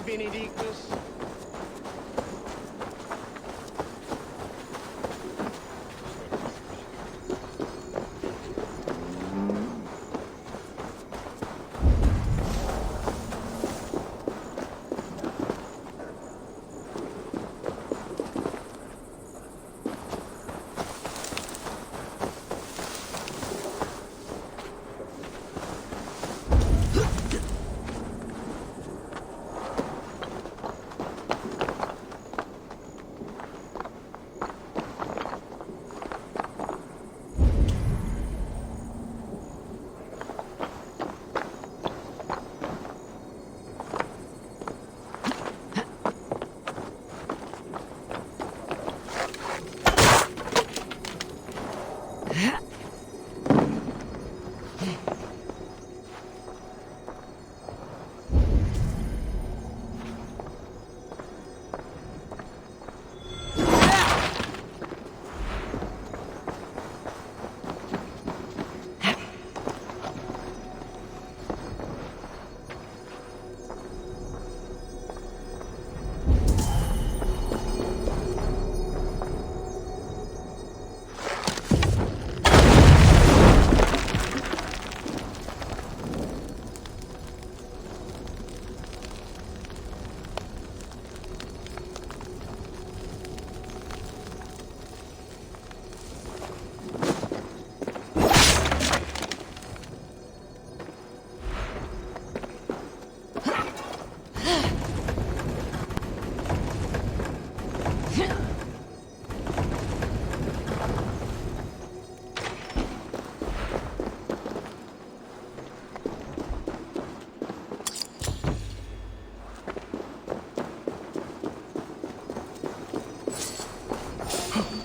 Benedictus.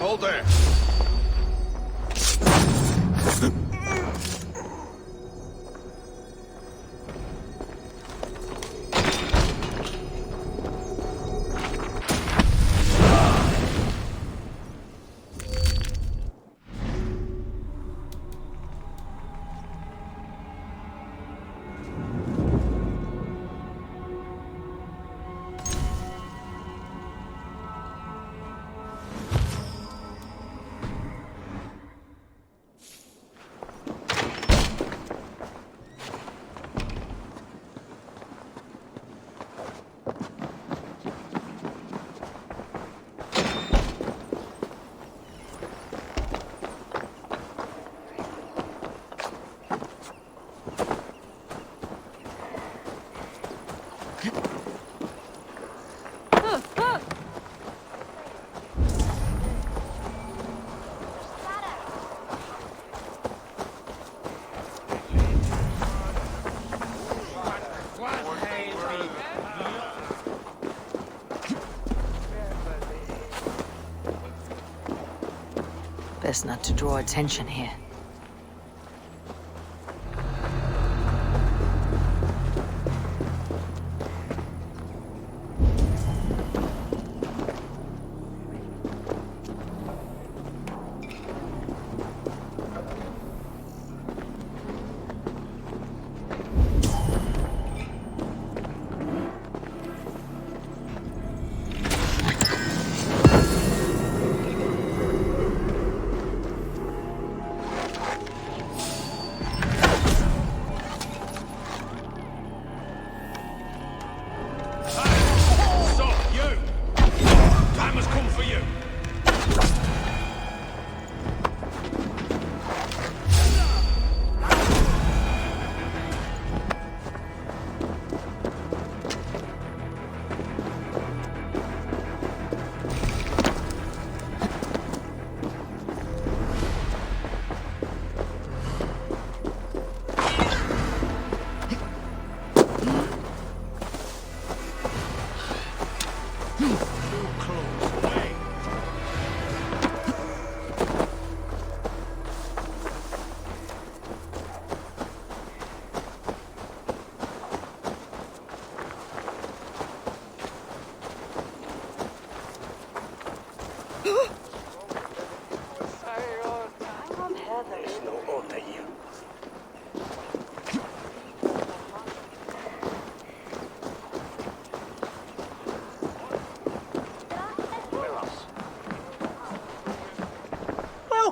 Hold there. Best not to draw attention here.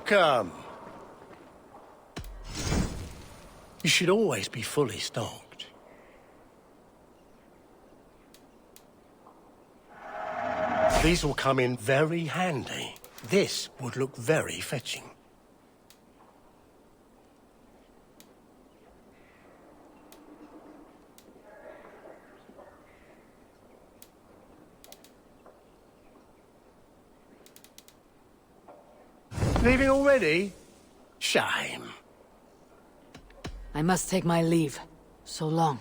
Welcome! You should always be fully stocked. These will come in very handy. This would look very fetching. Leaving already? Shame. I must take my leave. So long.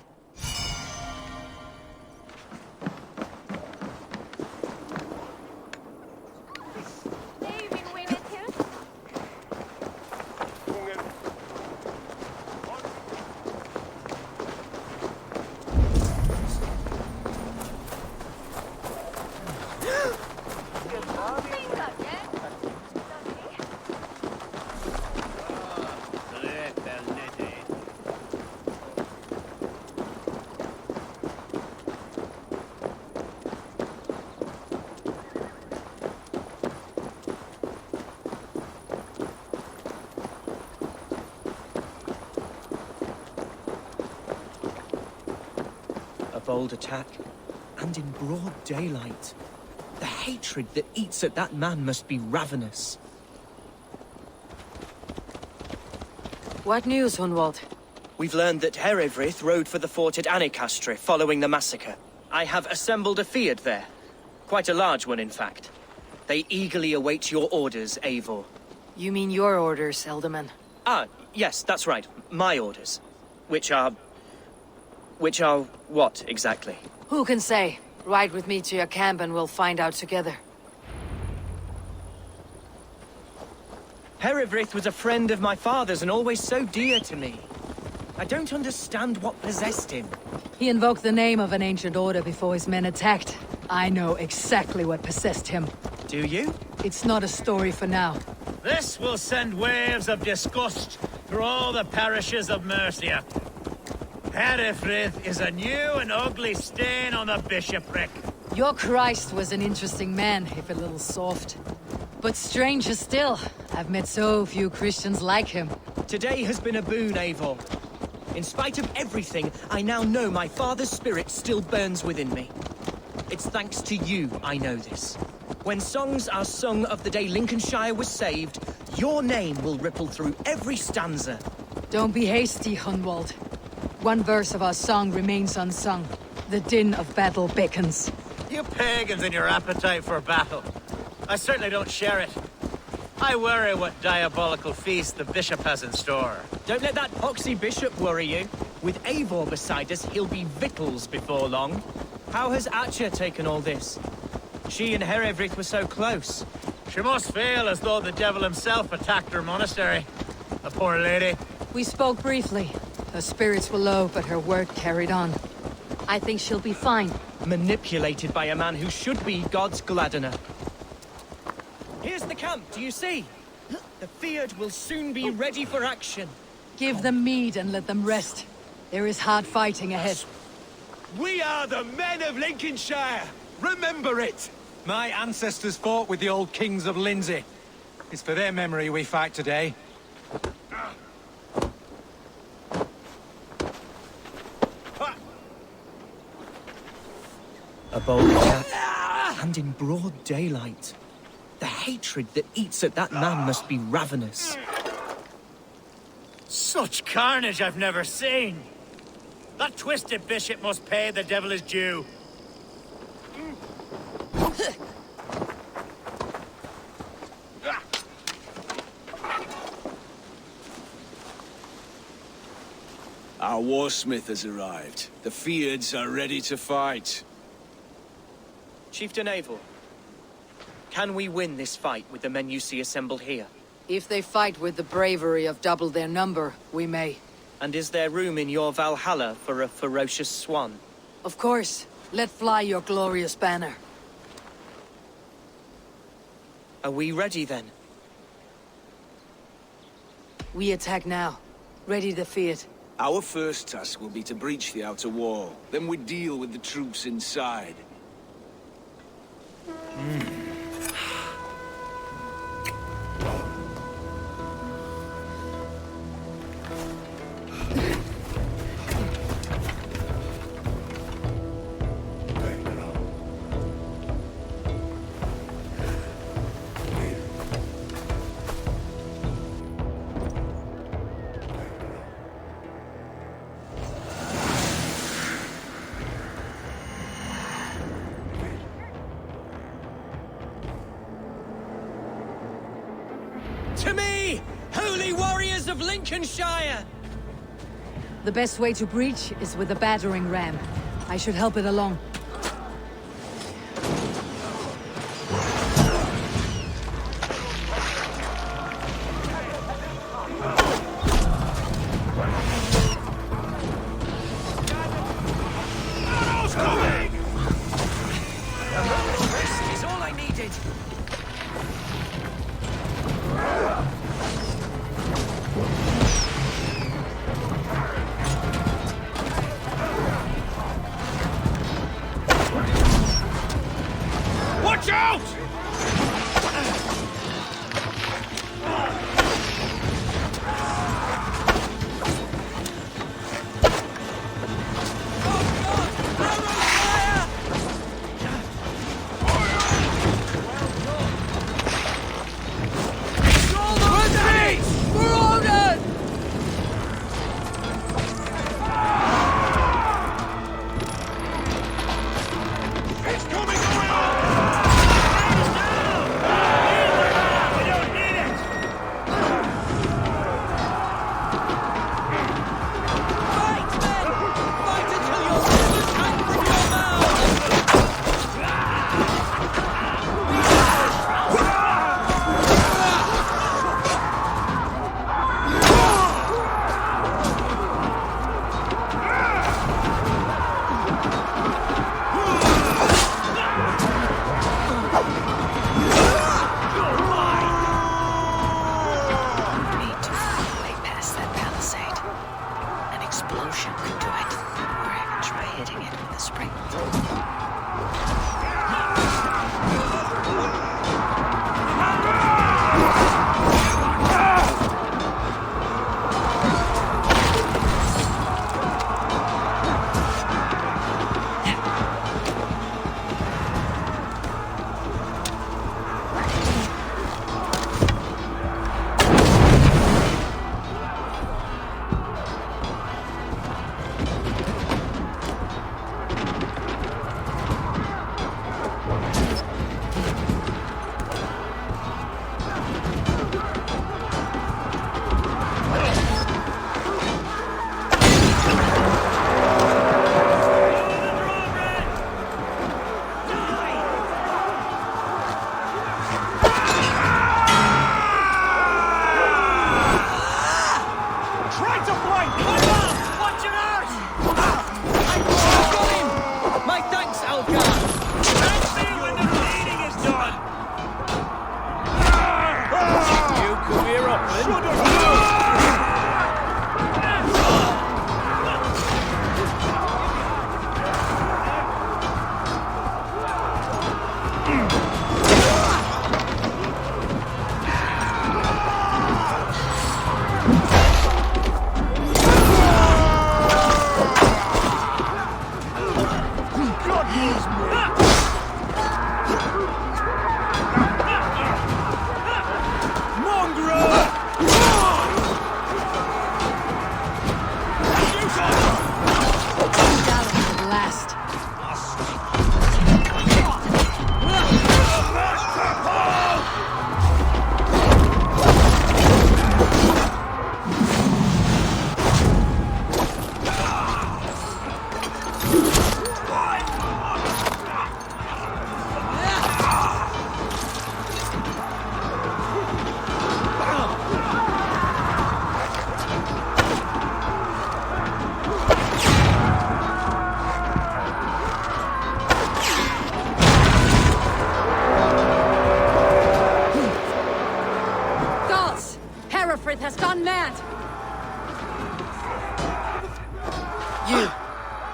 Bold attack, and in broad daylight. The hatred that eats at that man must be ravenous. What news, Hunwald? We've learned that Eivor rode for the fort at Annikastre following the massacre. I have assembled a field there. Quite a large one, in fact. They eagerly await your orders, Eivor. You mean your orders, Elderman? Ah, yes, that's right. My orders. Which are what, exactly? Who can say? Ride with me to your camp and we'll find out together. Eivor was a friend of my father's and always so dear to me. I don't understand what possessed him. He invoked the name of an ancient order before his men attacked. I know exactly what possessed him. Do you? It's not a story for now. This will send waves of disgust through all the parishes of Mercia. Eivor is a new and ugly stain on the bishopric. Your Christ was an interesting man, if a little soft. But stranger still, I've met so few Christians like him. Today has been a boon, Eivor. In spite of everything, I now know my father's spirit still burns within me. It's thanks to you I know this. When songs are sung of the day Lincolnshire was saved, your name will ripple through every stanza. Don't be hasty, Hunwald. One verse of our song remains unsung. The din of battle beckons. You pagans and your appetite for battle. I certainly don't share it. I worry what diabolical feast the bishop has in store. Don't let that poxy bishop worry you. With Eivor beside us, he'll be victuals before long. How has Atcha taken all this? She and Eivor were so close. She must feel as though the devil himself attacked her monastery. The poor lady. We spoke briefly. Her spirits were low, but her work carried on. I think she'll be fine. Manipulated by a man who should be God's gladdener. Here's the camp, do you see? The Field will soon be ready for action. Give them mead and let them rest. There is hard fighting ahead. We are the men of Lincolnshire! Remember it! My ancestors fought with the old kings of Lindsey. It's for their memory we fight today. A bold attack, and in broad daylight. The hatred that eats at that man must be ravenous. Such carnage I've never seen. That twisted bishop must pay the devil his due. Our warsmith has arrived. The Fields are ready to fight. Chieftain Eivor, can we win this fight with the men you see assembled here? If they fight with the bravery of double their number, we may. And is there room in your Valhalla for a ferocious swan? Of course. Let fly your glorious banner. Are we ready then? We attack now. Ready to fight. Our first task will be to breach the outer wall. Then we deal with the troops inside. To me, holy warriors of Lincolnshire! The best way to breach is with a battering ram. I should help it along. This is all I needed. Watch out! has gone mad! You,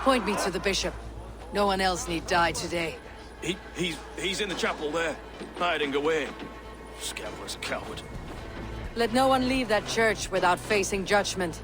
point me to the bishop. No one else need die today. He's in the chapel there, hiding away. Scoundrel's a coward. Let no one leave that church without facing judgment.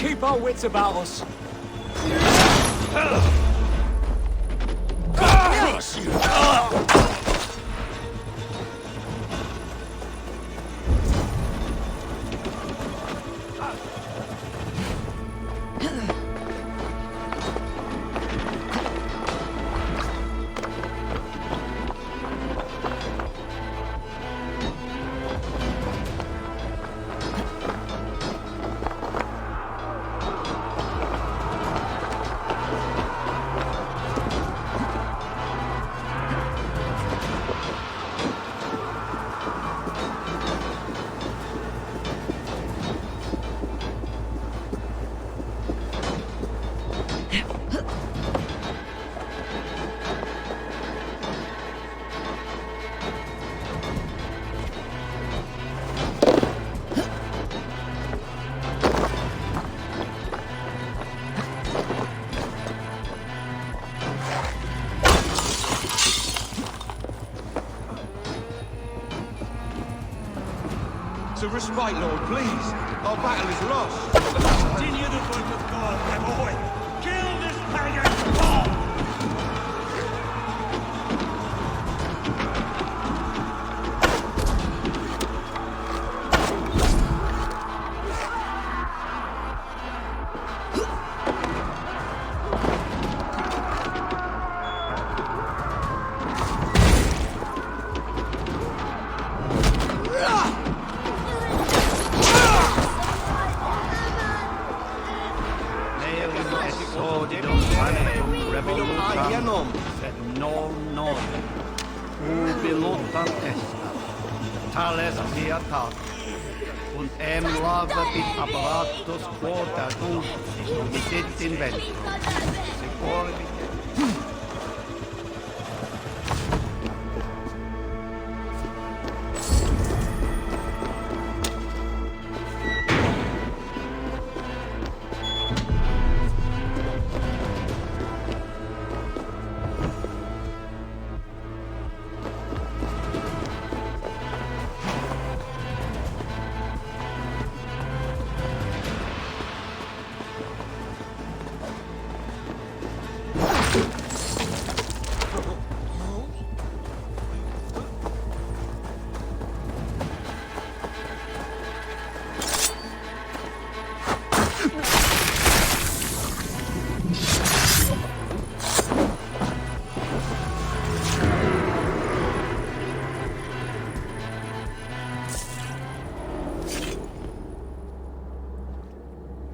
keep our wits about us. To respite, Lord, please. Our battle is lost. Continue the work of God, my boy. Kill this pagan god! Tales piatat, und lava bit apparatus quota misit invento.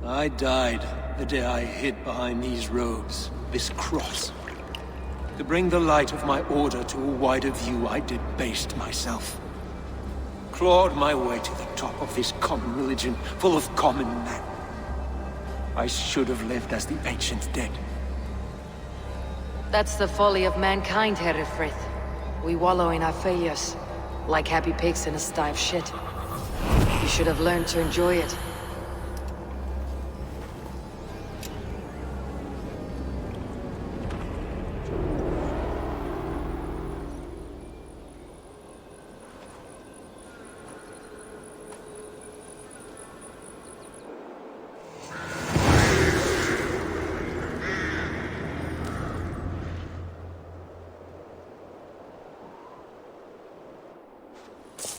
I died the day I hid behind these robes, this cross. To bring the light of my order to a wider view, I debased myself. Clawed my way to the top of this common religion, full of common men. I should have lived as the ancient dead. That's the folly of mankind, Herefrith. We wallow in our failures, like happy pigs in a sty of shit. You should have learned to enjoy it.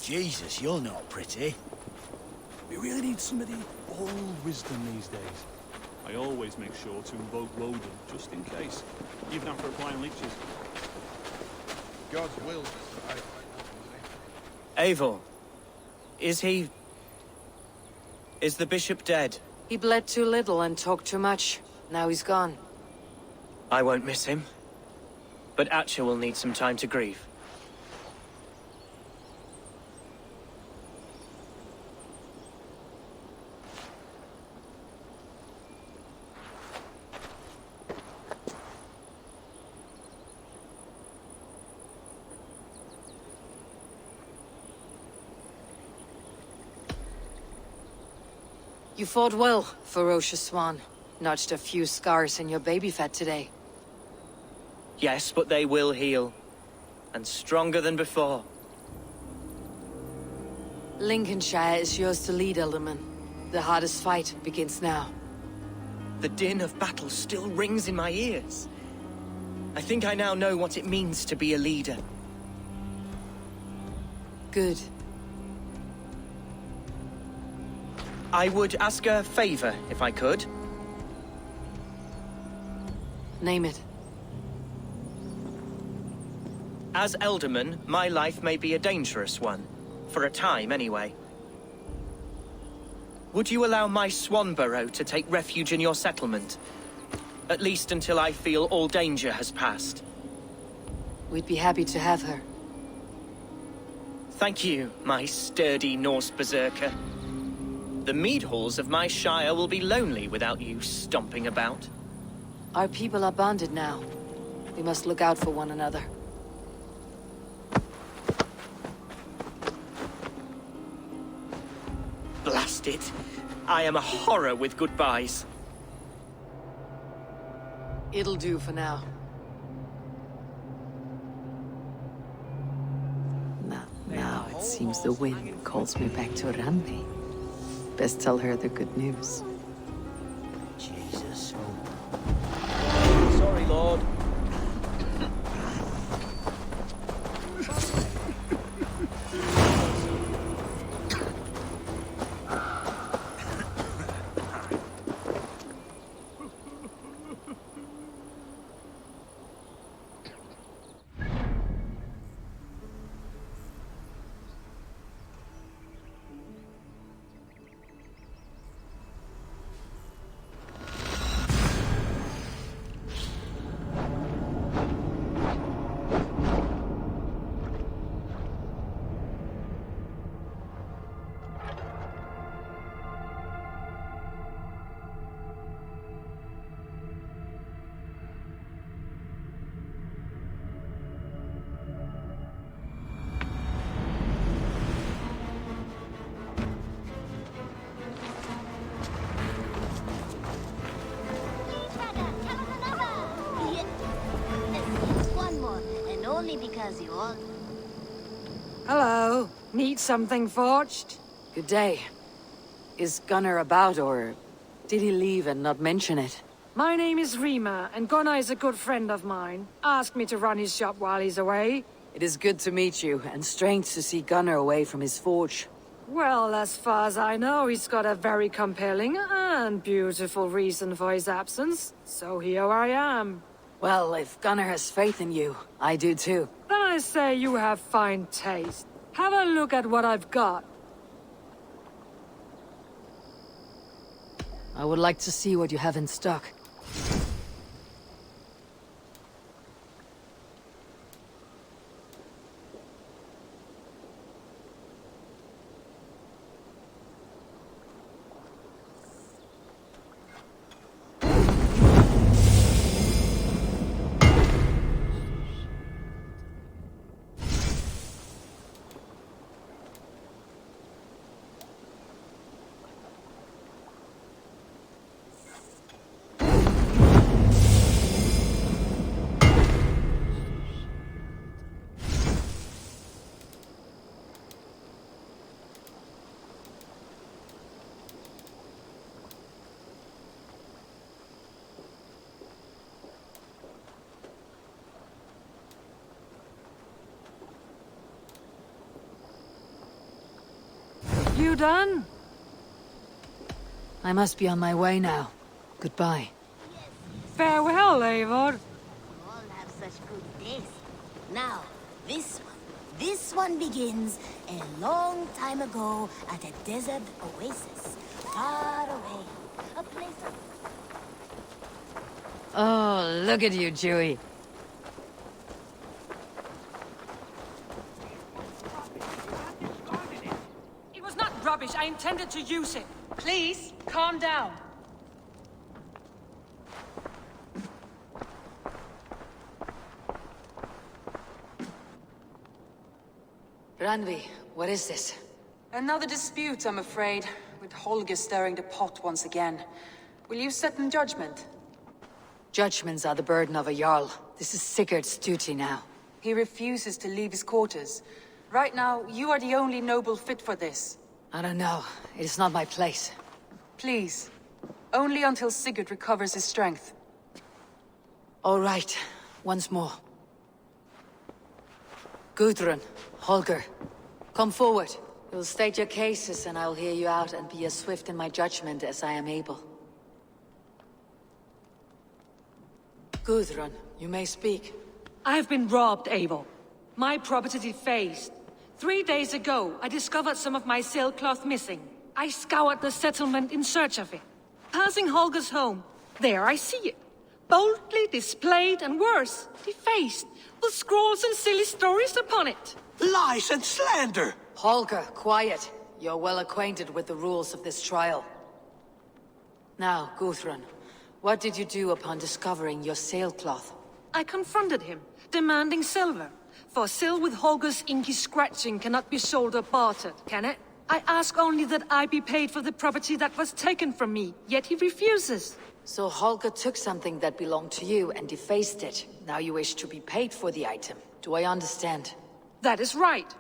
Jesus, you're not pretty. We really need some of the old wisdom these days. I always make sure to invoke Woden, just in case. Even after applying leeches. God's will. Eivor, is the bishop dead? He bled too little and talked too much. Now he's gone. I won't miss him. But Atcha will need some time to grieve. You fought well, ferocious swan. Notched a few scars in your baby fat today. Yes, but they will heal. And stronger than before. Lincolnshire is yours to lead, Alderman. The hardest fight begins now. The din of battle still rings in my ears. I think I now know what it means to be a leader. Good. I would ask a favor, if I could. Name it. As Elderman, my life may be a dangerous one. For a time, anyway. Would you allow my Swanborough to take refuge in your settlement? At least until I feel all danger has passed. We'd be happy to have her. Thank you, my sturdy Norse berserker. The mead halls of my shire will be lonely without you stomping about. Our people are bonded now. We must look out for one another. Blast it. I am a horror with goodbyes. It'll do for now. Now it seems the wind calls me back to Randi. Best tell her the good news. Jesus. Sorry, Lord. Because you all... Hello. Need something forged? Good day. Is Gunnar about, or did he leave and not mention it? My name is Rima, and Gunnar is a good friend of mine. Asked me to run his shop while he's away. It is good to meet you, and strange to see Gunnar away from his forge. Well, as far as I know, he's got a very compelling and beautiful reason for his absence. So here I am. Well, if Gunnar has faith in you, I do too. Then I say you have fine taste. Have a look at what I've got. I would like to see what you have in stock. You done? I must be on my way now. Goodbye. Farewell, Eivor. You all have such good taste. Now, this one begins a long time ago at a desert oasis, far away. A place of... Oh, look at you, Dewey. It was not rubbish. I intended to use it. Please, calm down. Randvi, what is this? Another dispute, I'm afraid, with Holger stirring the pot once again. Will you set in judgment? Judgments are the burden of a Jarl. This is Sigurd's duty now. He refuses to leave his quarters. Right now, you are the only noble fit for this. I don't know. It is not my place. Please, Only until Sigurd recovers his strength. All right, once more. Gudrun, Holger, come forward. You'll state your cases and I'll hear you out and be as swift in my judgment as I am able. Gudrun, you may speak. I've been robbed, Eivor. My property defaced. 3 days ago, I discovered some of my sailcloth missing. I scoured the settlement in search of it. Passing Holger's home, there I see it. Boldly displayed and worse, defaced, with scrolls and silly stories upon it. Lies and slander! Holger, quiet. You're well acquainted with the rules of this trial. Now, Gudrun, what did you do upon discovering your sailcloth? I confronted him, demanding silver. For sil with Holger's inky scratching cannot be sold or bartered, can it? I ask only that I be paid for the property that was taken from me, yet he refuses. So Holger took something that belonged to you and defaced it. Now you wish to be paid for the item. Do I understand? That is right.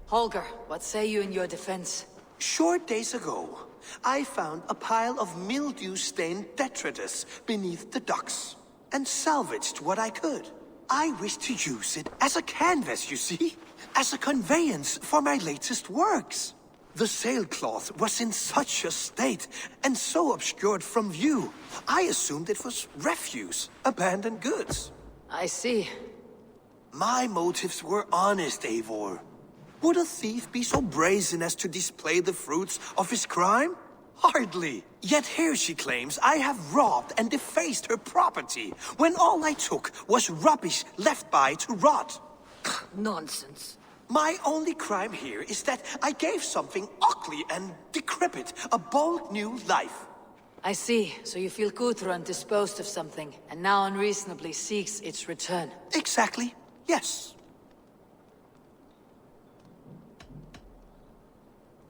Holger, what say you in your defense? Short days ago, I found a pile of mildew-stained detritus beneath the docks, and salvaged what I could. I wish to use it as a canvas, you see? As a conveyance for my latest works. The sailcloth was in such a state, and so obscured from view, I assumed it was refuse, abandoned goods. I see. My motives were honest, Eivor. Would a thief be so brazen as to display the fruits of his crime? Hardly. Yet here she claims I have robbed and defaced her property, when all I took was rubbish left by to rot. Nonsense. My only crime here is that I gave something ugly and decrepit a bold new life. I see. So you feel Gudrun disposed of something, and now unreasonably seeks its return. Exactly. Yes.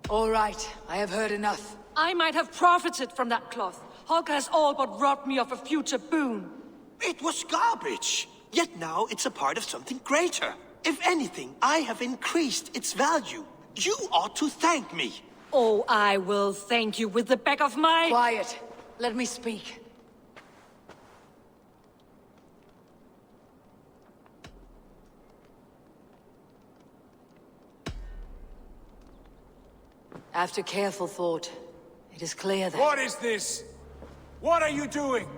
All right. I have heard enough. I might have profited from that cloth. Holger has all but robbed me of a future boon. It was garbage. Yet now it's a part of something greater. If anything, I have increased its value. You ought to thank me. Oh, I will thank you with the back of my... Quiet. Let me speak. After careful thought, it is clear that... What is this? What are you doing?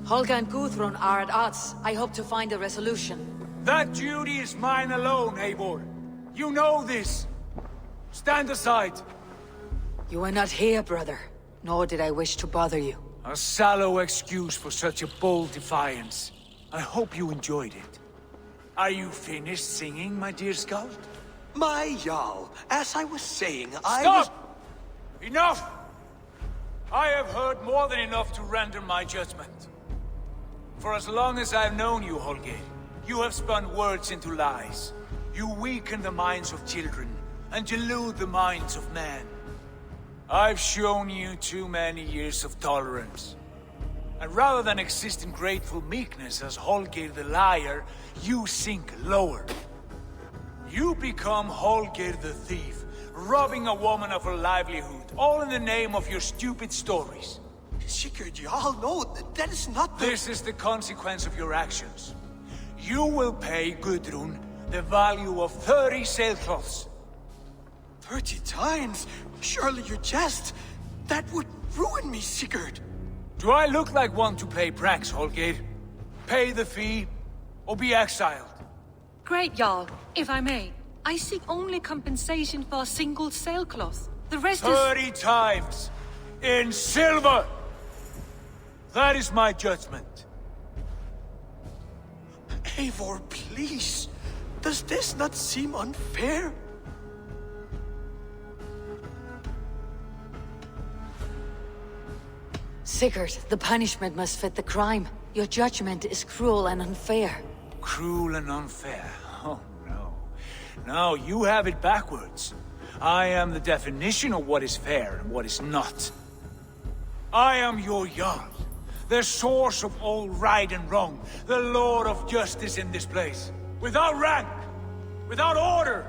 Holger and Gudrun are at odds. I hope to find a resolution. That duty is mine alone, Eivor. You know this. Stand aside. You were not here, brother. Nor did I wish to bother you. A sallow excuse for such a bold defiance. I hope you enjoyed it. Are you finished singing, my dear scout? My Jarl, as I was saying, Stop! Enough! I have heard more than enough to render my judgment. For as long as I've known you, Holger, you have spun words into lies. You weaken the minds of children, and delude the minds of men. I've shown you too many years of tolerance. And rather than exist in grateful meekness as Holger the liar, you sink lower. You become Holger the thief, robbing a woman of her livelihood, all in the name of your stupid stories. Sigurd, Jarl, no, that is not the... This is the consequence of your actions. You will pay Gudrun the value of 30 sailcloths. 30 times? Surely you jest. That would ruin me, Sigurd. Do I look like one to play pranks, Holger? Pay the fee, or be exiled. Great, Jarl. If I may, I seek only compensation for a single sailcloth. The rest 30 times! In silver! That is my judgment. Eivor, please. Does this not seem unfair? Sigurd, the punishment must fit the crime. Your judgment is cruel and unfair. Cruel and unfair? Oh, no. No, you have it backwards. I am the definition of what is fair and what is not. I am your Jarl, the source of all right and wrong, the Lord of justice in this place. Without rank, without order,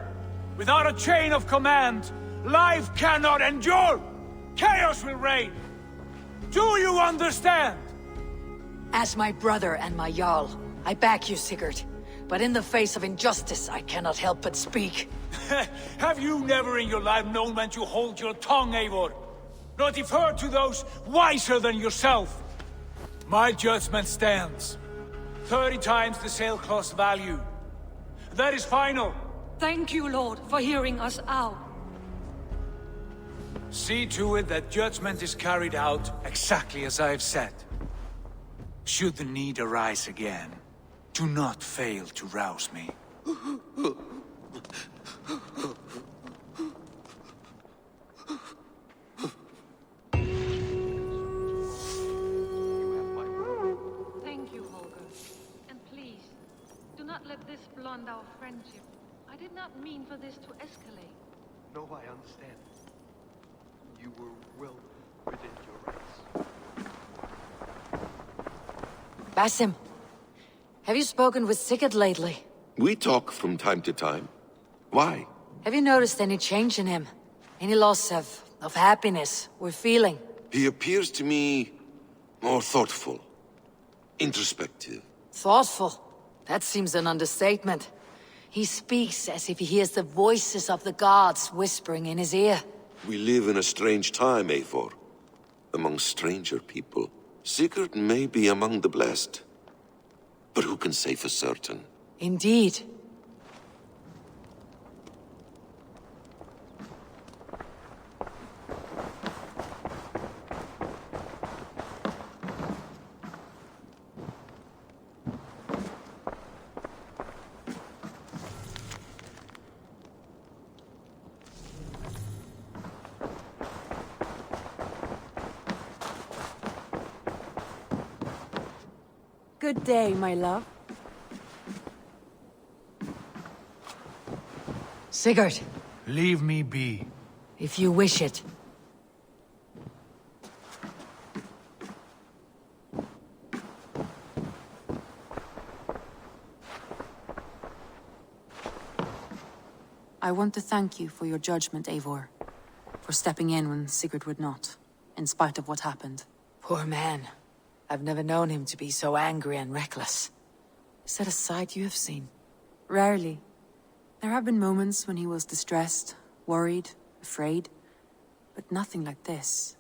without a chain of command, life cannot endure! Chaos will reign! Do you understand? As my brother and my Jarl, I back you, Sigurd. But in the face of injustice, I cannot help but speak. Have you never in your life known when to hold your tongue, Eivor? Nor defer to those wiser than yourself? My judgment stands. 30 times the sailcloth's value. That is final. Thank you, Lord, for hearing us out. See to it that judgment is carried out exactly as I have said. Should the need arise again, do not fail to rouse me. Thank you, Holger. And please, do not let this blunt our friendship. I did not mean for this to escalate. No, I understand. You were well within your rights. Basim, have you spoken with Sigurd lately? We talk from time to time. Why? Have you noticed any change in him? Any loss of happiness or feeling? He appears to me more thoughtful, introspective. Thoughtful? That seems an understatement. He speaks as if he hears the voices of the gods whispering in his ear. We live in a strange time, Eivor. Among stranger people. Sigurd may be among the blessed. But who can say for certain? Indeed. Good day, my love. Sigurd. Leave me be. If you wish it. I want to thank you for your judgment, Eivor. For stepping in when Sigurd would not, in spite of what happened. Poor man. I've never known him to be so angry and reckless. Is that a side you have seen? Rarely. There have been moments when he was distressed, worried, afraid. But nothing like this.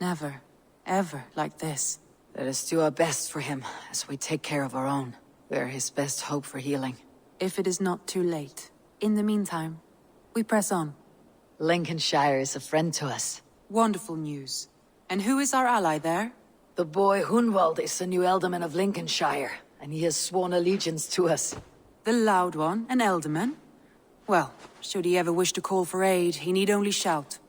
Never, ever like this. Let us do our best for him, as we take care of our own. We're his best hope for healing. If it is not too late. In the meantime, we press on. Lincolnshire is a friend to us. Wonderful news. And who is our ally there? The boy Hunwald is the new Alderman of Lincolnshire, and he has sworn allegiance to us. The loud one, an Alderman? Well, should he ever wish to call for aid, he need only shout.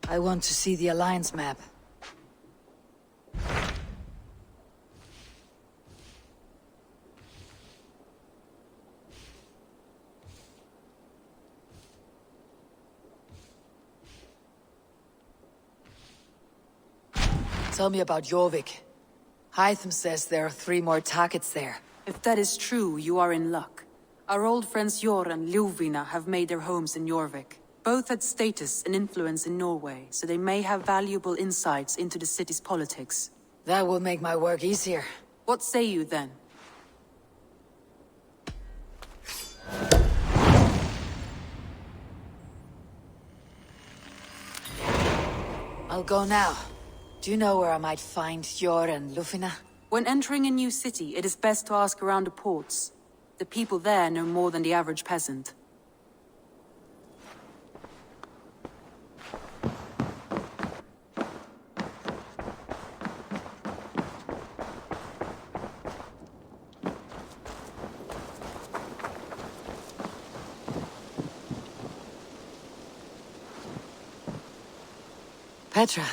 I want to see the Alliance map. Tell me about Jorvik. Hytham says there are 3 more targets there. If that is true, you are in luck. Our old friends Jor and Ljuvina have made their homes in Jorvik. Both had status and influence in Norway, so they may have valuable insights into the city's politics. That will make my work easier. What say you then? I'll go now. Do you know where I might find Jor and Ljuvina? When entering a new city, it is best to ask around the ports. The people there know more than the average peasant. Petra.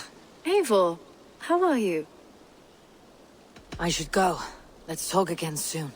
Eivor, how are you? I should go. Let's talk again soon.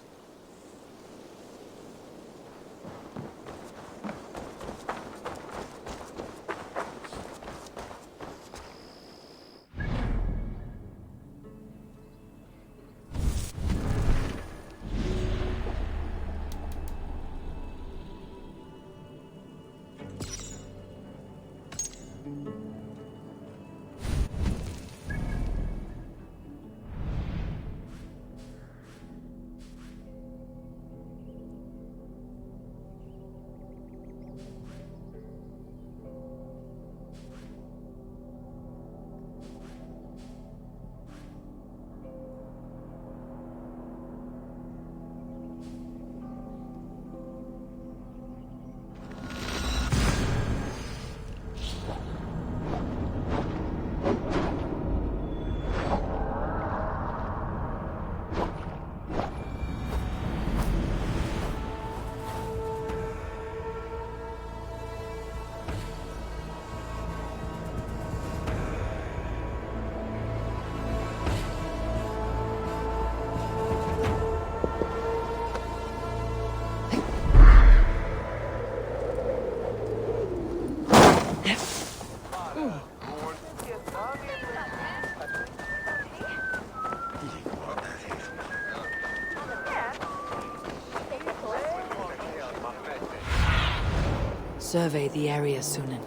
Survey the area, Sunan.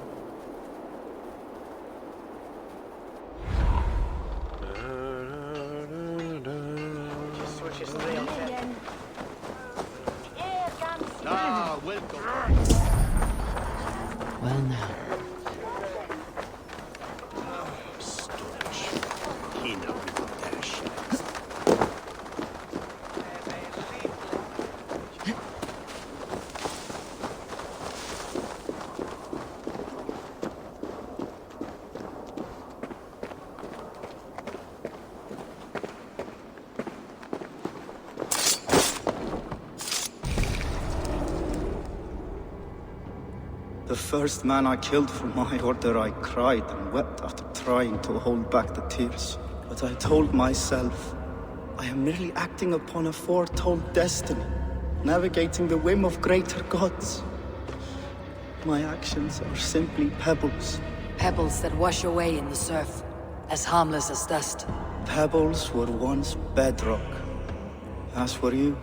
Well now. The first man I killed for my order, I cried and wept after trying to hold back the tears. But I told myself, I am merely acting upon a foretold destiny, navigating the whim of greater gods. My actions are simply pebbles. Pebbles that wash away in the surf, as harmless as dust. Pebbles were once bedrock, as were you.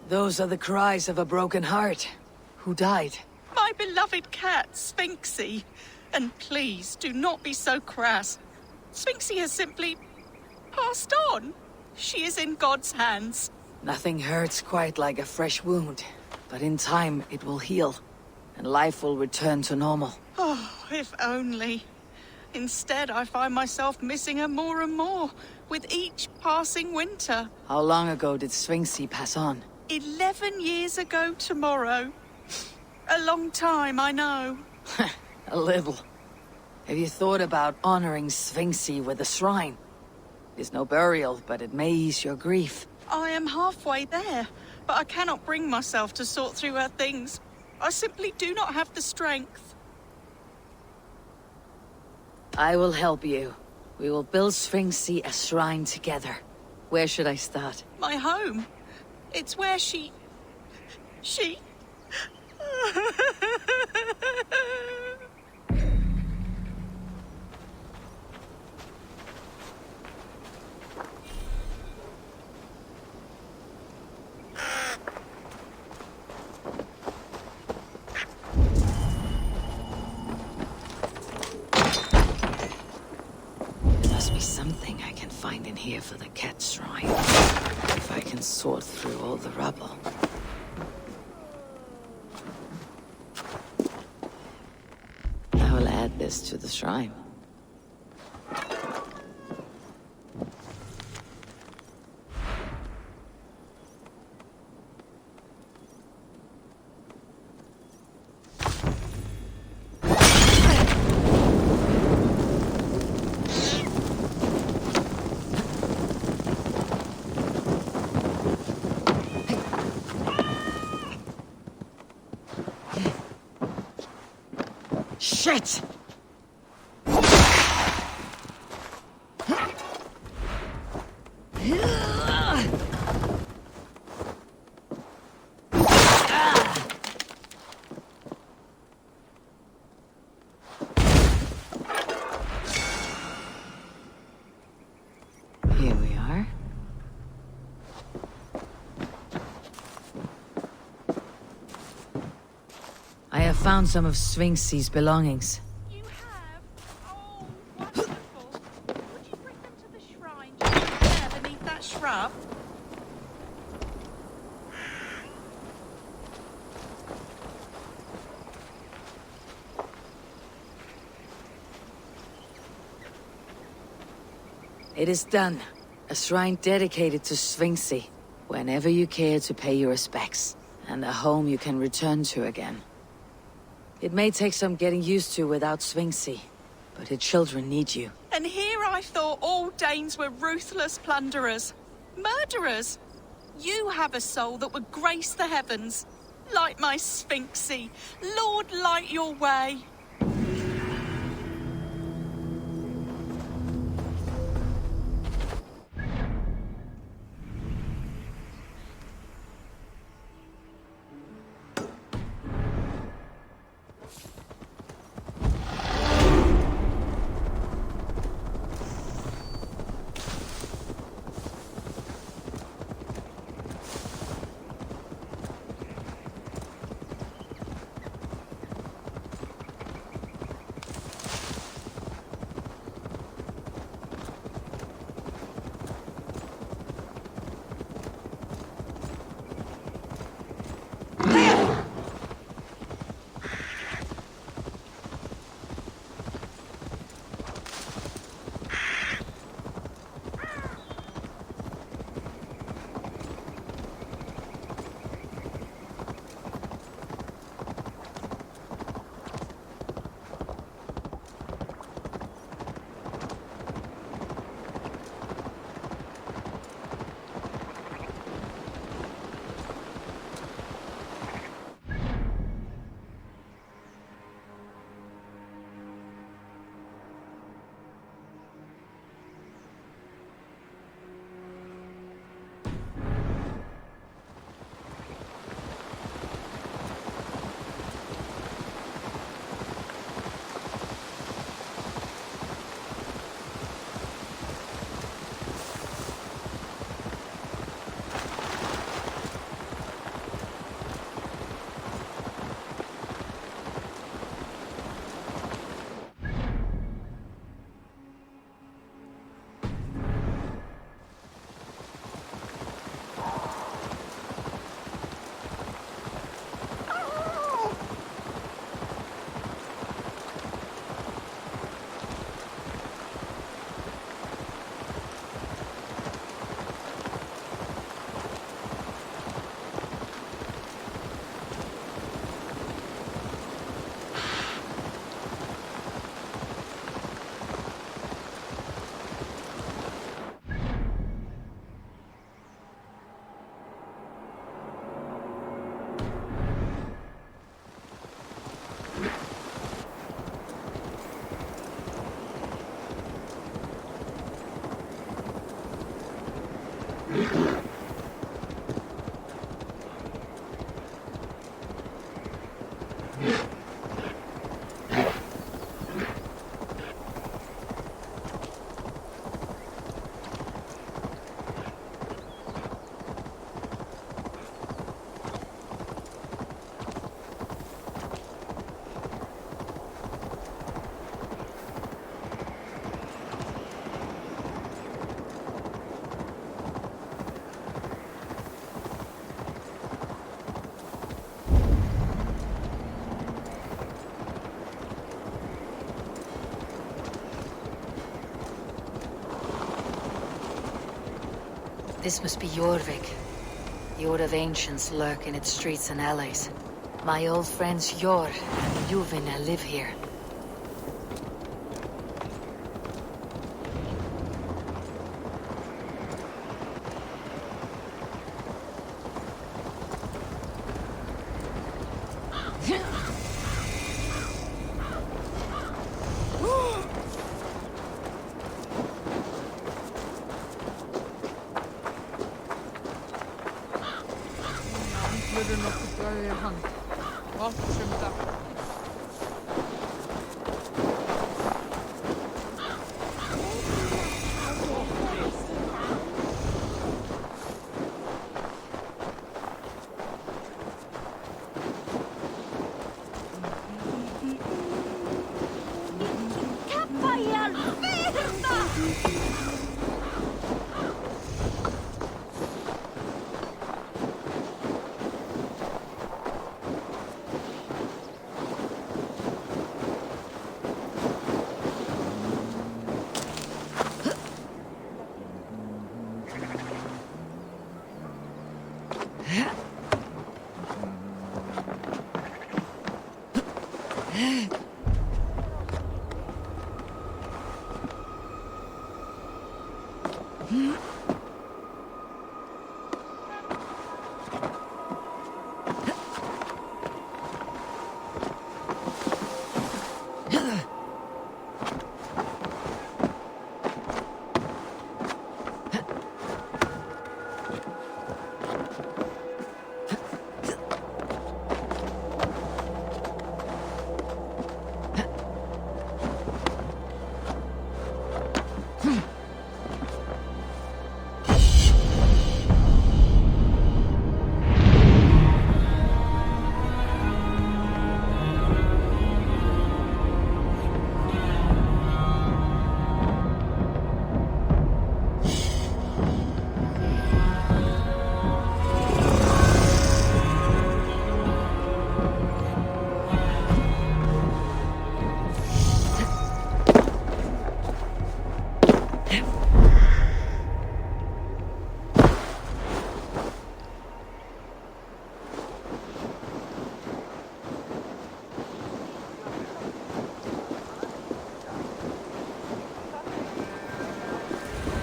Those are the cries of a broken heart. Who died? My beloved cat, Sphinxie. And please, do not be so crass. Sphinxie has simply passed on. She is in God's hands. Nothing hurts quite like a fresh wound. But in time, it will heal. And life will return to normal. Oh, if only. Instead, I find myself missing her more and more, with each passing winter. How long ago did Sphinxie pass on? 11 years ago tomorrow. A long time, I know. A little. Have you thought about honoring Sphinxie with a shrine? There's no burial, but it may ease your grief. I am halfway there, but I cannot bring myself to sort through her things. I simply do not have the strength. I will help you. We will build Sphinxie a shrine together. Where should I start? My home. It's where she... There must be something I can find in here for the cat shrine. If I can sort through all the rubble. I will add this to the shrine. Shit! Here we are. I have found some of Sphinx's belongings. You have? Oh, wonderful. Would you bring them to the shrine just there beneath that shrub? It is done. A shrine dedicated to Sphinxy. Whenever you care to pay your respects. And a home you can return to again. It may take some getting used to without Sphinxy, but her children need you. And here I thought all Danes were ruthless plunderers. Murderers. You have a soul that would grace the heavens. Like my Sphinxy. Lord, light your way. This must be Jorvik. The Order of Ancients lurk in its streets and alleys. My old friends Jor and Juvina live here. Hörde något börja i hand. Vart skymta.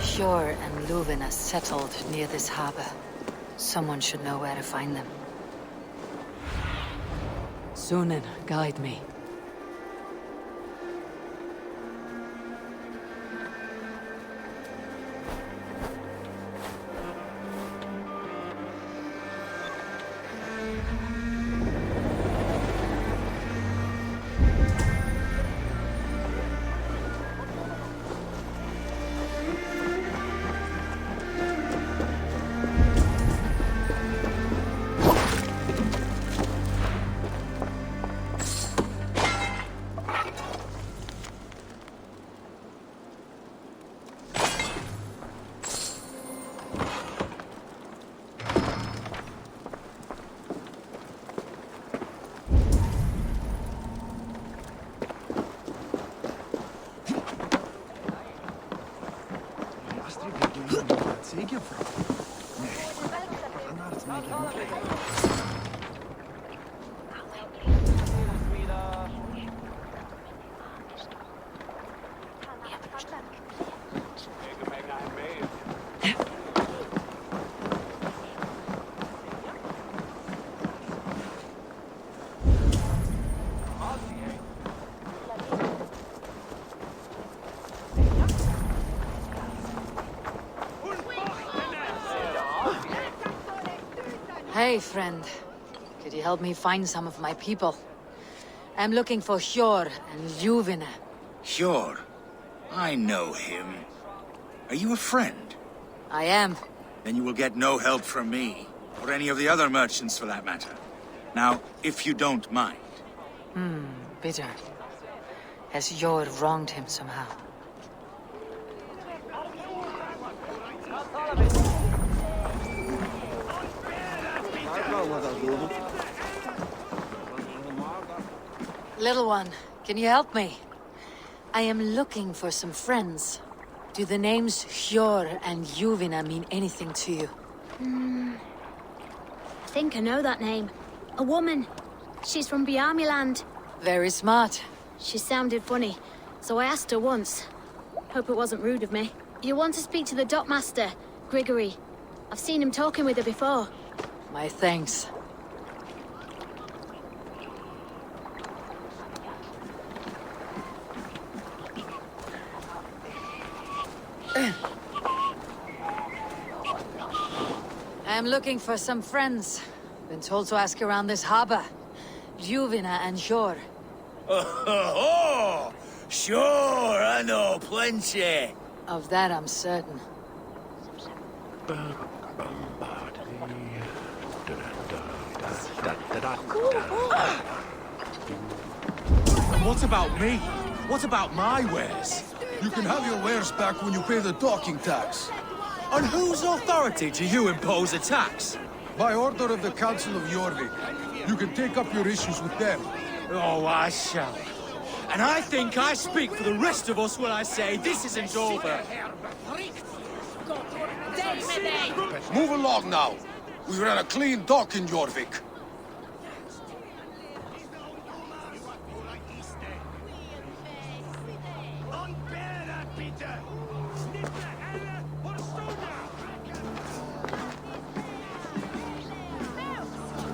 Hjor and Luvina settled near this harbor. Someone should know where to find them. Sunan, guide me. Hey, friend. Could you help me find some of my people? I'm looking for Hjor and Luvina. Hjor? I know him. Are you a friend? I am. Then you will get no help from me, or any of the other merchants for that matter. Now, if you don't mind. Bitter. Has Hjor wronged him somehow? Little one, can you help me? I am looking for some friends. Do the names Hjor and Luvina mean anything to you? I think I know that name. A woman. She's from Biamiland. Very smart. She sounded funny, so I asked her once. Hope it wasn't rude of me. You want to speak to the dockmaster, Grigory. I've seen him talking with her before. My thanks. I'm looking for some friends. Been told to ask around this harbor. Juvina and Sjor. Oh, sure, I know plenty. Of that I'm certain. And what about me? What about my wares? You can have your wares back when you pay the docking tax. On whose authority do you impose a tax? By order of the Council of Jorvik. You can take up your issues with them. Oh, I shall. And I think I speak for the rest of us when I say this isn't over. Move along now. We ran a clean dock in Jorvik.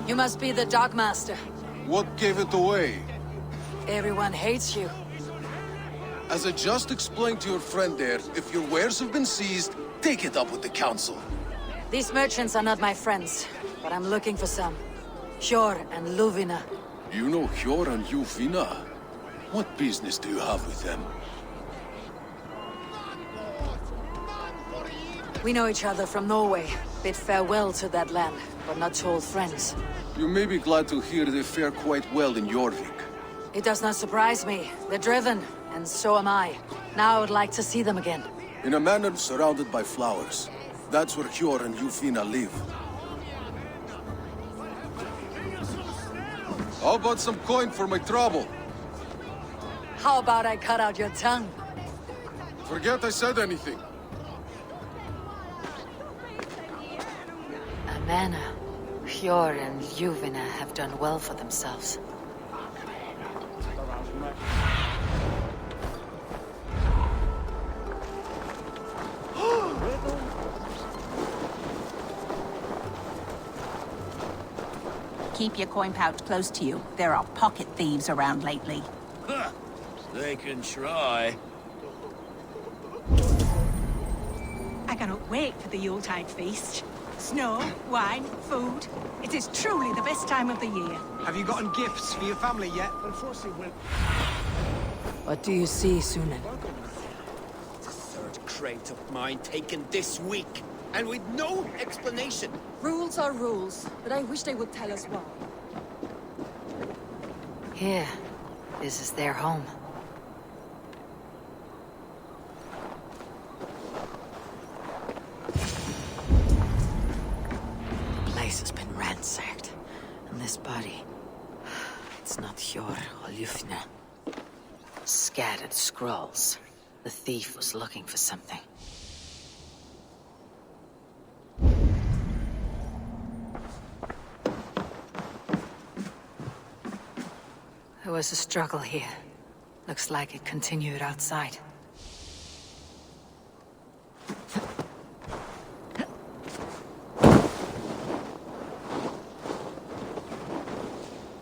You must be the dockmaster. What gave it away? Everyone hates you. As I just explained to your friend there, if your wares have been seized, take it up with the Council. These merchants are not my friends, but I'm looking for some. Hjor and Luvina. You know Hjor and Juvina? What business do you have with them? We know each other from Norway. Bid farewell to that land, but not to old friends. You may be glad to hear they fare quite well in Jorvik. It does not surprise me. They're driven, and so am I. Now I would like to see them again. In a manor surrounded by flowers. That's where Hjor and Juvina live. How about some coin for my trouble? How about I cut out your tongue? Forget I said anything. A manor. Hjor and Juvina have done well for themselves. Keep your coin pouch close to you. There are pocket thieves around lately. Huh. They can try. I cannot wait for the Yuletide feast. Snow, wine, food. It is truly the best time of the year. Have you gotten gifts for your family yet? What do you see, Sunan? The third crate of mine taken this week, and with no explanation. Rules are rules, but I wish they would tell us why. Here. This is their home. The place has been ransacked. And this body... It's not Hjor or Juvina. Scattered scrolls. The thief was looking for something. There was a struggle here. Looks like it continued outside.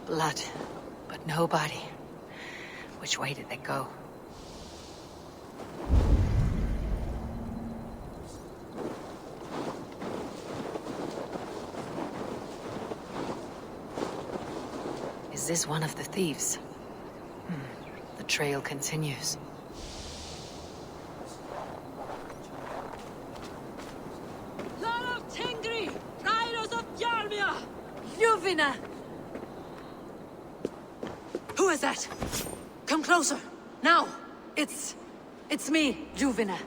Blood, but no body. Which way did they go? Is this one of the thieves? The trail continues. Lord of Tengri, riders of Yarmia! Juvina! Who is that? Come closer, now! It's me, Juvina.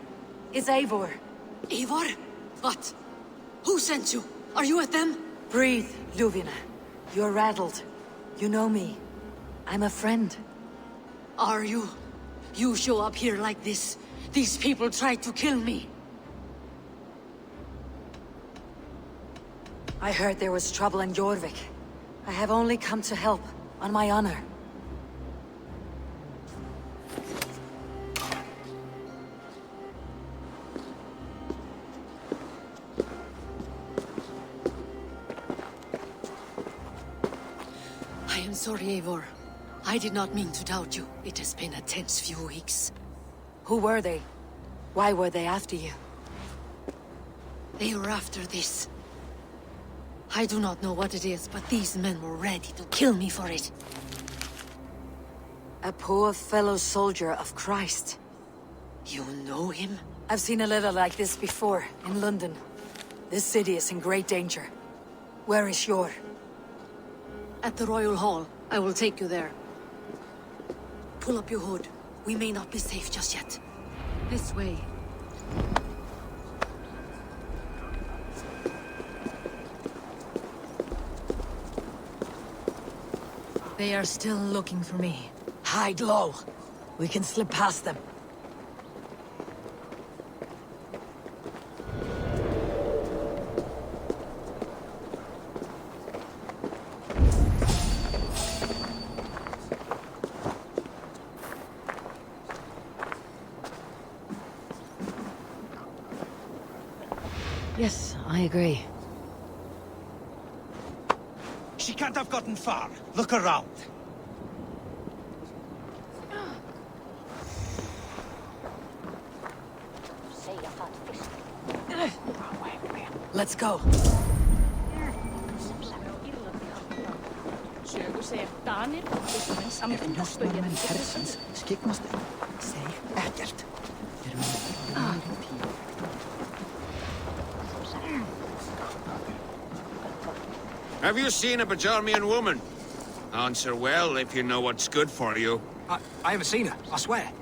It's Eivor. Eivor? What? Who sent you? Are you with them? Breathe, Juvina. You're rattled. You know me. I'm a friend. Are you? You show up here like this. These people tried to kill me. I heard there was trouble in Jorvik. I have only come to help, on my honor. I am sorry, Eivor. I did not mean to doubt you. It has been a tense few weeks. Who were they? Why were they after you? They were after this. I do not know what it is, but these men were ready to kill me for it. A poor fellow soldier of Christ. You know him? I've seen a letter like this before, in London. This city is in great danger. Where is Yor? At the Royal Hall. I will take you there. Pull up your hood. We may not be safe just yet. This way. They are still looking for me. Hide low. We can slip past them. Yes, I agree. She can't have gotten far. Look around. Let's go. Have you seen a Bajarmian woman? Answer well if you know what's good for you. I haven't seen her, I swear.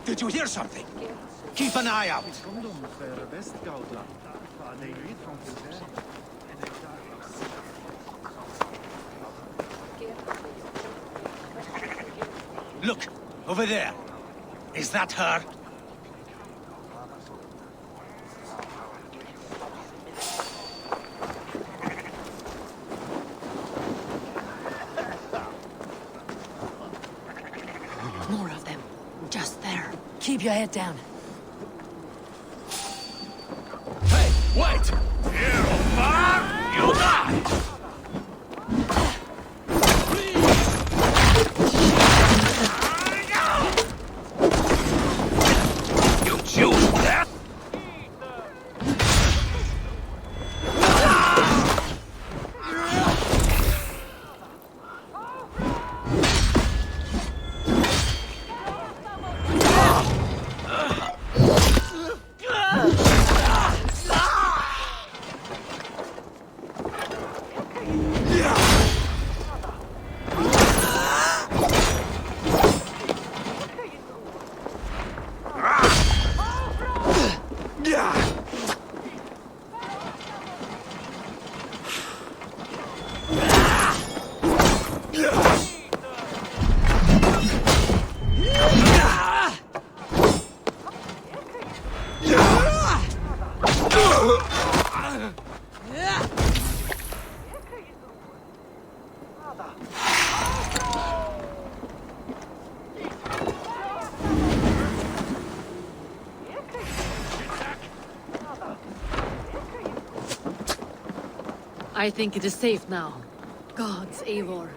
Did you hear something? Keep an eye out. Look, over there. Is that her? More of them. Just there. Keep your head down. Hey, wait! You far, you die! I think it is safe now. Gods, Eivor.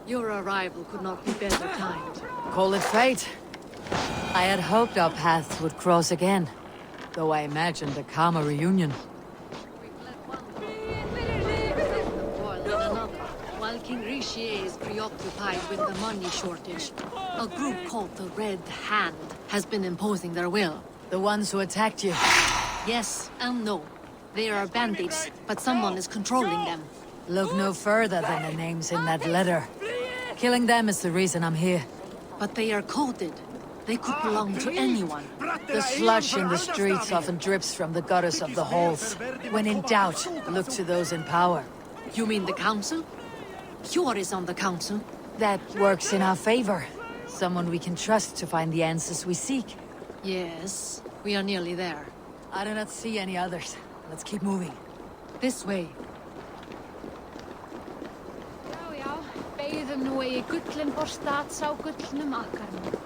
Your arrival could not be better timed. Call it fate. I had hoped our paths would cross again, though I imagined a calmer reunion. While King Rishi is preoccupied with the money shortage, a group called the Red Hand has been imposing their will. The ones who attacked you? Yes and no. They are bandits, but someone is controlling them. Look no further than the names in that letter. Killing them is the reason I'm here. But they are coded. They could belong to anyone. The sludge in the streets often drips from the gutters of the halls. When in doubt, look to those in power. You mean the council? Yor is on the council. That works in our favor. Someone we can trust to find the answers we seek. Yes, we are nearly there. I do not see any others. Let's keep moving. This way. Já, beygðum nú eigi gullin borstað sá gullnum akarnum.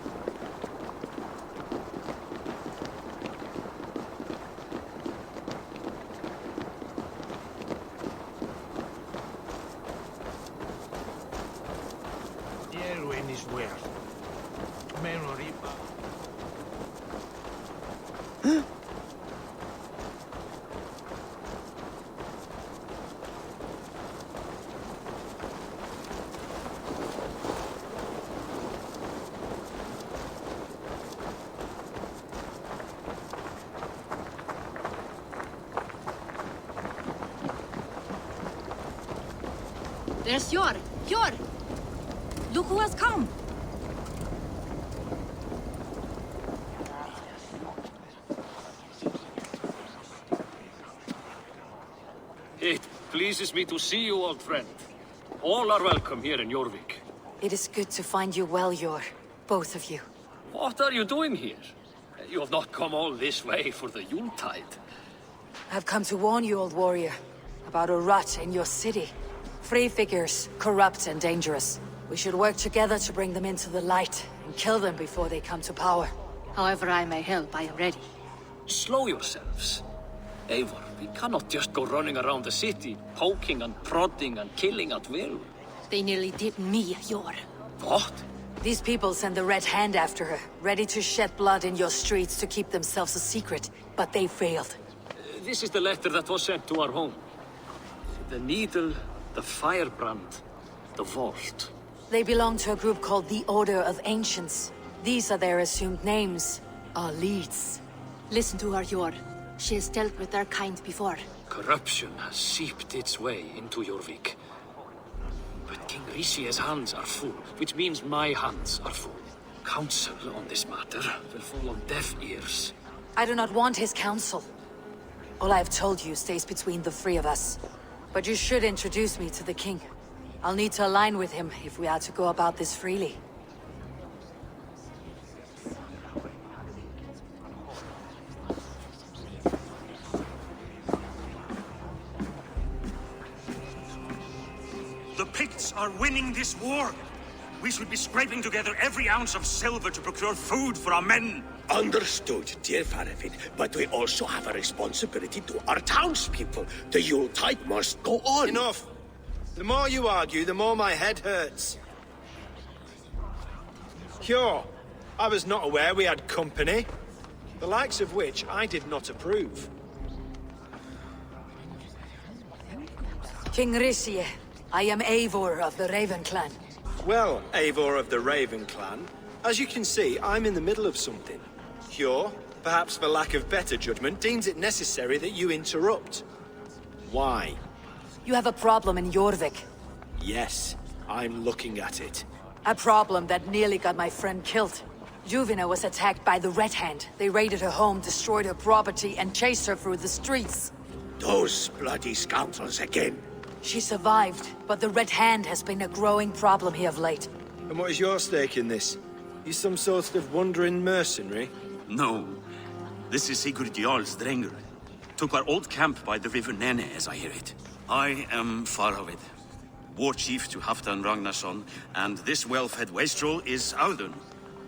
There's Hjor! Hjor! Look who has come! It pleases me to see you, old friend. All are welcome here in Jorvik. It is good to find you well, Hjor. Both of you. What are you doing here? You have not come all this way for the Yuletide. I've come to warn you, old warrior, about a rot in your city. Free figures, corrupt and dangerous. We should work together to bring them into the light and kill them before they come to power. However I may help, I am ready. Slow yourselves. Eivor, we cannot just go running around the city, poking and prodding and killing at will. They nearly did me, Hjor. What? These people send the Red Hand after her, ready to shed blood in your streets to keep themselves a secret, but they failed. This is the letter that was sent to our home. The needle, the firebrand, the vault. They belong to a group called the Order of Ancients. These are their assumed names, our leads. Listen to her, Hjor. She has dealt with their kind before. Corruption has seeped its way into Jorvik. But King Risie's hands are full, which means my hands are full. Counsel on this matter will fall on deaf ears. I do not want his counsel. All I have told you stays between the three of us. But you should introduce me to the king. I'll need to align with him if we are to go about this freely. The Picts are winning this war. We should be scraping together every ounce of silver to procure food for our men. Understood, dear Faravid, but we also have a responsibility to our townspeople. The Yuletide must go on. Enough! The more you argue, the more my head hurts. Hjor, I was not aware we had company, the likes of which I did not approve. King Risie, I am Eivor of the Raven Clan. Well, Eivor of the Raven Clan, as you can see, I'm in the middle of something. Hjor, perhaps for lack of better judgment, deems it necessary that you interrupt. Why? You have a problem in Jorvik. Yes, I'm looking at it. A problem that nearly got my friend killed. Juvina was attacked by the Red Hand. They raided her home, destroyed her property, and chased her through the streets. Those bloody scoundrels again. She survived, but the Red Hand has been a growing problem here of late. And what is your stake in this? You some sort of wandering mercenary? No. This is Sigurd Jarl's Drenger. Took our old camp by the river Nene, as I hear it. I am Faravid, war chief to Halfdan Ragnarsson, and this well-fed wastrel is Audun,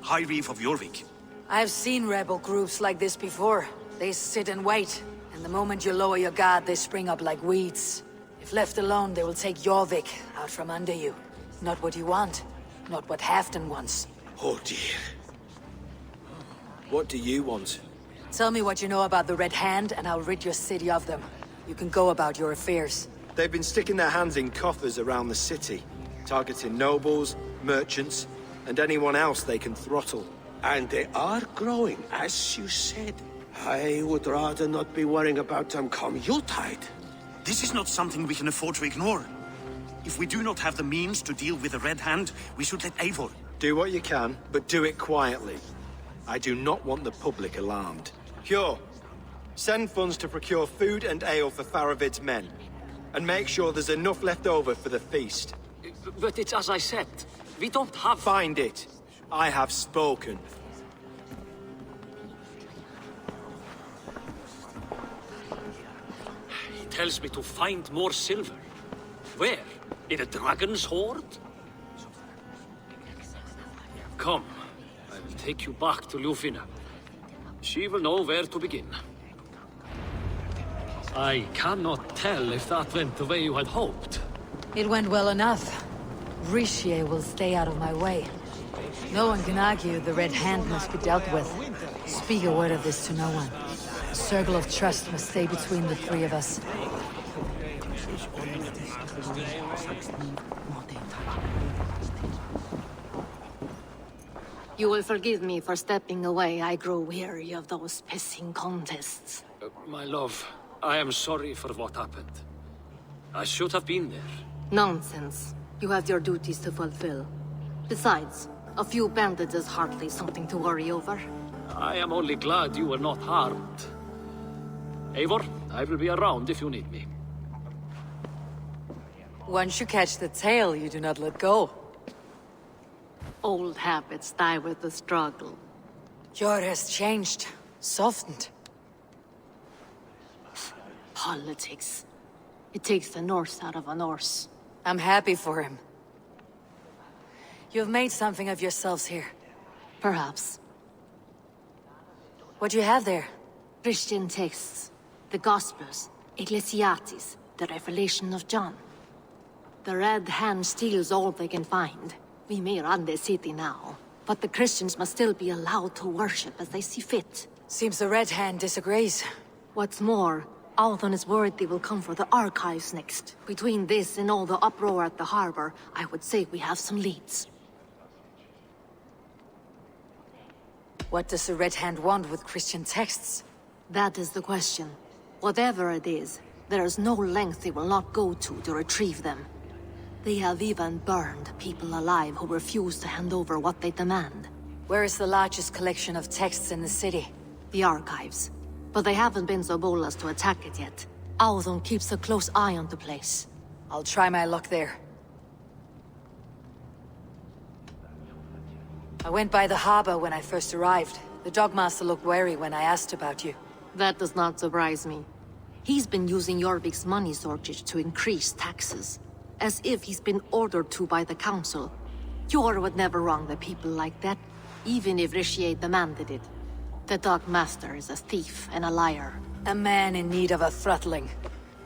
High Reeve of Jorvik. I've seen rebel groups like this before. They sit and wait, and the moment you lower your guard, they spring up like weeds. If left alone, they will take Jorvik out from under you. Not what you want, not what Halfdan wants. Oh dear. What do you want? Tell me what you know about the Red Hand, and I'll rid your city of them. You can go about your affairs. They've been sticking their hands in coffers around the city, targeting nobles, merchants, and anyone else they can throttle. And they are growing, as you said. I would rather not be worrying about them come Yuletide. This is not something we can afford to ignore. If we do not have the means to deal with the Red Hand, we should let Eivor. Do what you can, but do it quietly. I do not want the public alarmed. Hjor, send funds to procure food and ale for Faravid's men. And make sure there's enough left over for the feast. But it's as I said, we don't have... Find it. I have spoken. He tells me to find more silver. Where? In a dragon's hoard? Come, I will take you back to Ljufina. She will know where to begin. I cannot tell if that went the way you had hoped. It went well enough. Risie will stay out of my way. No one can argue the Red Hand must be dealt with. Speak a word of this to no one. A circle of trust must stay between the three of us. You will forgive me for stepping away. I grow weary of those pissing contests. My love, I am sorry for what happened. I should have been there. Nonsense. You have your duties to fulfill. Besides, a few bandits is hardly something to worry over. I am only glad you were not harmed. Eivor, I will be around if you need me. Once you catch the tail, you do not let go. Old habits die with the struggle. Yor has changed, softened. Politics. It takes the Norse out of a Norse. I'm happy for him. You've made something of yourselves here. Perhaps. What do you have there? Christian texts. The Gospels. Ecclesiastes. The Revelation of John. The Red Hand steals all they can find. We may run the city now, but the Christians must still be allowed to worship as they see fit. Seems the Red Hand disagrees. What's more, Althon is worried they will come for the archives next. Between this and all the uproar at the harbor, I would say we have some leads. What does the Red Hand want with Christian texts? That is the question. Whatever it is, there is no length they will not go to retrieve them. They have even burned people alive who refuse to hand over what they demand. Where is the largest collection of texts in the city? The archives. But they haven't been so bold as to attack it yet. Althon keeps a close eye on the place. I'll try my luck there. I went by the harbor when I first arrived. The Dogmaster looked wary when I asked about you. That does not surprise me. He's been using Jorvik's money shortage to increase taxes. As if he's been ordered to by the council. Jor would never wrong the people like that, even if Rishier demanded it. The Dogmaster is a thief and a liar. A man in need of a throttling.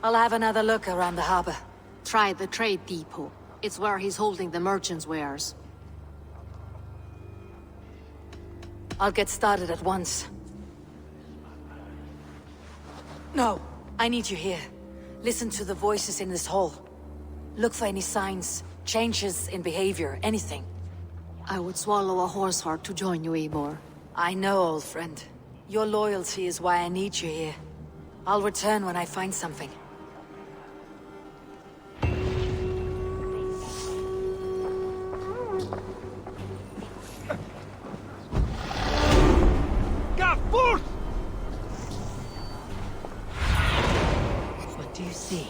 I'll have another look around the harbor. Try the trade depot. It's where he's holding the merchants' wares. I'll get started at once. No, I need you here. Listen to the voices in this hall. Look for any signs, changes in behavior, anything. I would swallow a horse heart to join you, Eivor. I know, old friend. Your loyalty is why I need you here. I'll return when I find something. What do you see?